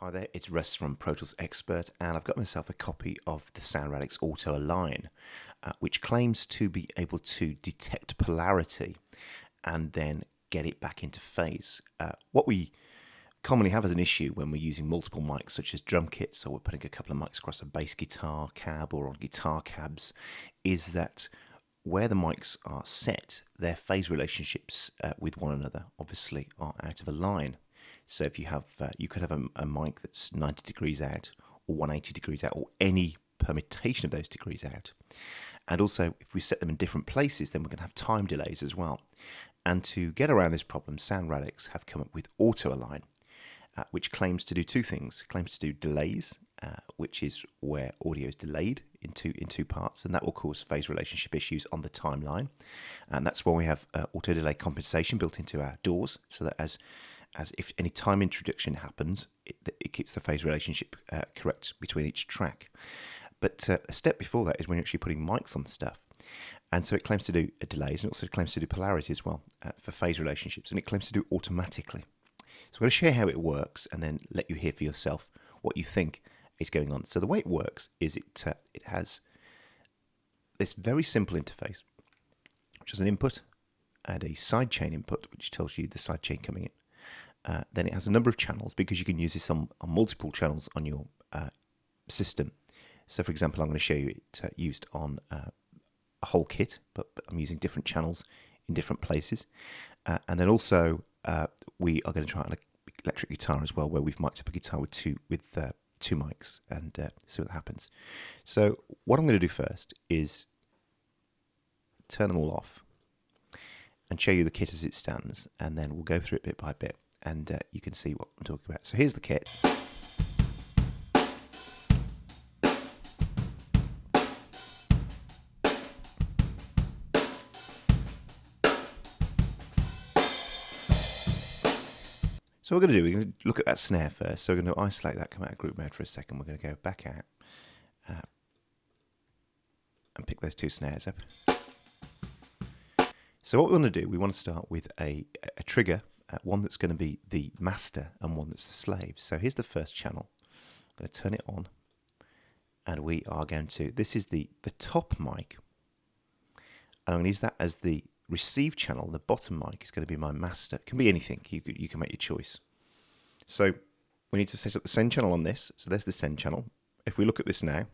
Hi there, it's Russ from Pro Tools Expert, and I've got myself a copy of the Sound Radix Auto Align, which claims to be able to detect polarity and then get it back into phase. What we commonly have as an issue when we're using multiple mics, such as drum kits, or we're putting a couple of mics across a bass guitar cab or on guitar cabs, is that where the mics are set, their phase relationships with one another obviously are out of a line. So if you have, you could have a mic that's 90 degrees out, or 180 degrees out, or any permutation of those degrees out. And also, if we set them in different places, then we're going to have time delays as well. And to get around this problem, Sound Radix have come up with Auto Align, which claims to do two things. It claims to do delays, which is where audio is delayed in two parts, and that will cause phase relationship issues on the timeline. And that's why we have auto delay compensation built into our DAWs, so that as if any time introduction happens, it keeps the phase relationship correct between each track. But a step before that is when you're actually putting mics on stuff. And so it claims to do delays, and also claims to do polarity as well for phase relationships, and it claims to do automatically. So I'm going to share how it works and then let you hear for yourself what you think is going on. So the way it works is it has this very simple interface, which is an input and a sidechain input, which tells you the sidechain coming in. Then it has a number of channels, because you can use this on multiple channels on your system. So for example, I'm going to show you it used on a whole kit, but I'm using different channels in different places. And then also we are going to try an electric guitar as well, where we've mic'd up a guitar with two mics, and see what happens. So what I'm going to do first is turn them all off and show you the kit as it stands, and then we'll go through it bit by bit, and you can see what I'm talking about. So here's the kit. So what we're going to do, we're going to look at that snare first. So we're going to isolate that, come out of group mode for a second. We're going to go back out and pick those two snares up. So what we want to do, we want to start with a trigger, one that's going to be the master and one that's the slave. So here's the first channel. I'm going to turn it on, and we are going to, this is the top mic, and I'm going to use that as the receive channel. The bottom mic is going to be my master. It can be anything. You can make your choice. So we need to set up the send channel on this. So there's the send channel. If we look at this now,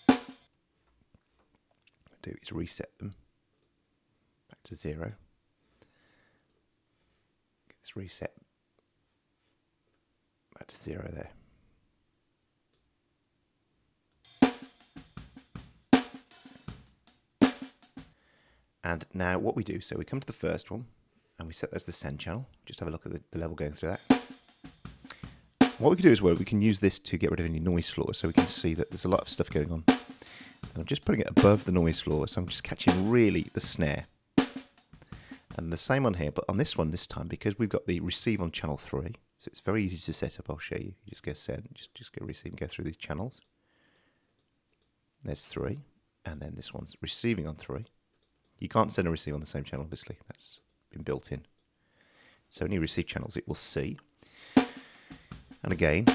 what I do is reset them back to 0. Get this reset back to 0 there. And now what we do, so we come to the first one, and we set that as the send channel. Just have a look at the level going through that. What we can do as well, we can use this to get rid of any noise floor, so we can see that there's a lot of stuff going on. And I'm just putting it above the noise floor, so I'm just catching really the snare. And the same on here, but on this one this time, because we've got the receive on channel 3, so it's very easy to set up. I'll show you. You just go send, just go receive and go through these channels. There's 3, and then this one's receiving on 3. You can't send and receive on the same channel, obviously. That's been built in. So any receive channels it will see. And again,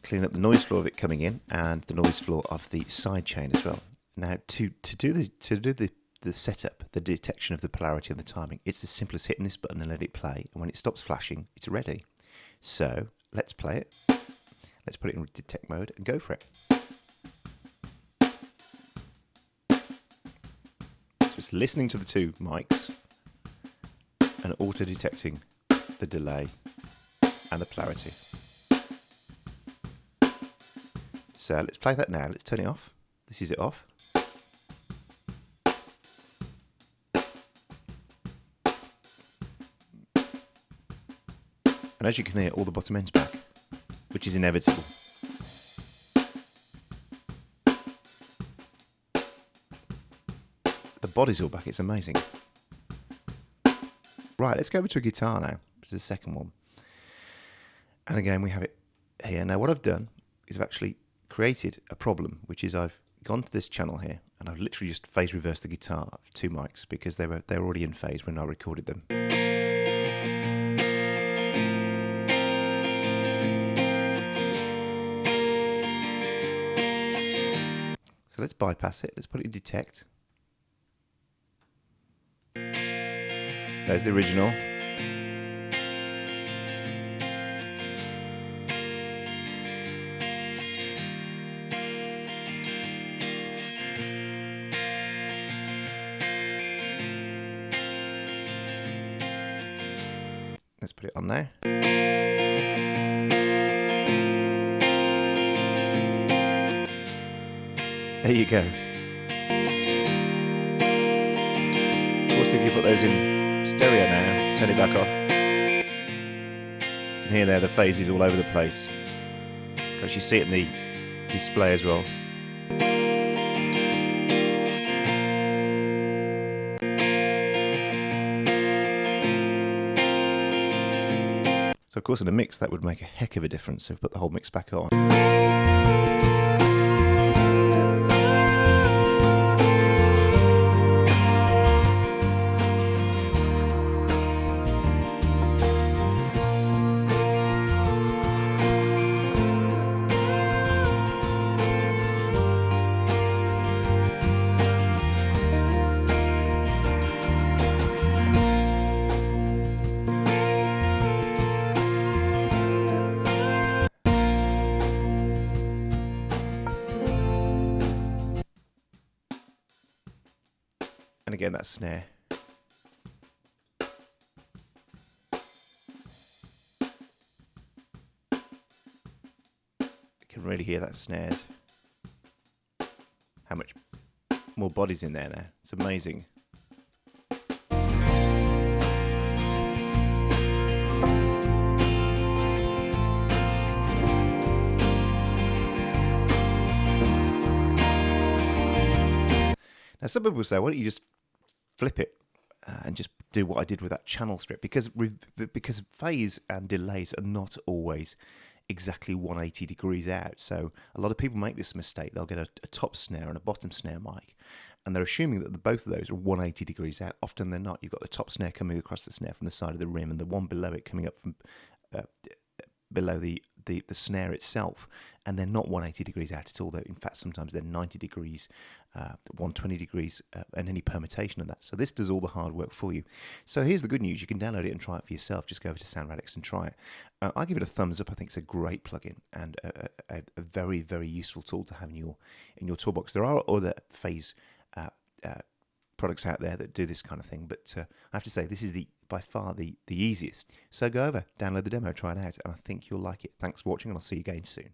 clean up the noise floor of it coming in and the noise floor of the side chain as well. Now, to do the setup, the detection of the polarity and the timing, it's as simple as hitting this button and let it play. And when it stops flashing, it's ready. So let's play it. Let's put it in detect mode and go for it. Just listening to the two mics and auto-detecting the delay and the polarity. So let's play that now. Let's turn it off. This is it off. And as you can hear, all the bottom end's back, which is inevitable. The body's all back, it's amazing. Right, let's go over to a guitar now. This is the second one. And again, we have it here. Now, what I've done is I've actually created a problem, which is I've gone to this channel here, and I've literally just phase reversed the guitar of two mics, because they were already in phase when I recorded them. So let's bypass it. Let's put it in detect. There's the original. Let's put it on now. There you go. Of course, if you put those in stereo now, turn it back off, you can hear there the phases all over the place. You can actually see it in the display as well. So of course in a mix that would make a heck of a difference if we put the whole mix back on. And again, that snare. You can really hear that snares. How much more body's in there now. It's amazing. Now, some people say, why don't you just flip it and just do what I did with that channel strip? Because phase and delays are not always exactly 180 degrees out. So a lot of people make this mistake. They'll get a top snare and a bottom snare mic, and they're assuming that both of those are 180 degrees out. Often they're not. You've got the top snare coming across the snare from the side of the rim, and the one below it coming up from below the snare itself, and they're not 180 degrees out at all. Though in fact sometimes they're 90 degrees, 120 degrees, and any permutation of that. So this does all the hard work for you. So here's the good news: you can download it and try it for yourself. Just go over to Radix and try it. I give it a thumbs up. I think it's a great plugin and a very, very useful tool to have in your toolbox. There are other phase products out there that do this kind of thing, but I have to say this is by far the easiest. So go over, download the demo, try it out, and I think you'll like it. Thanks for watching, and I'll see you again soon.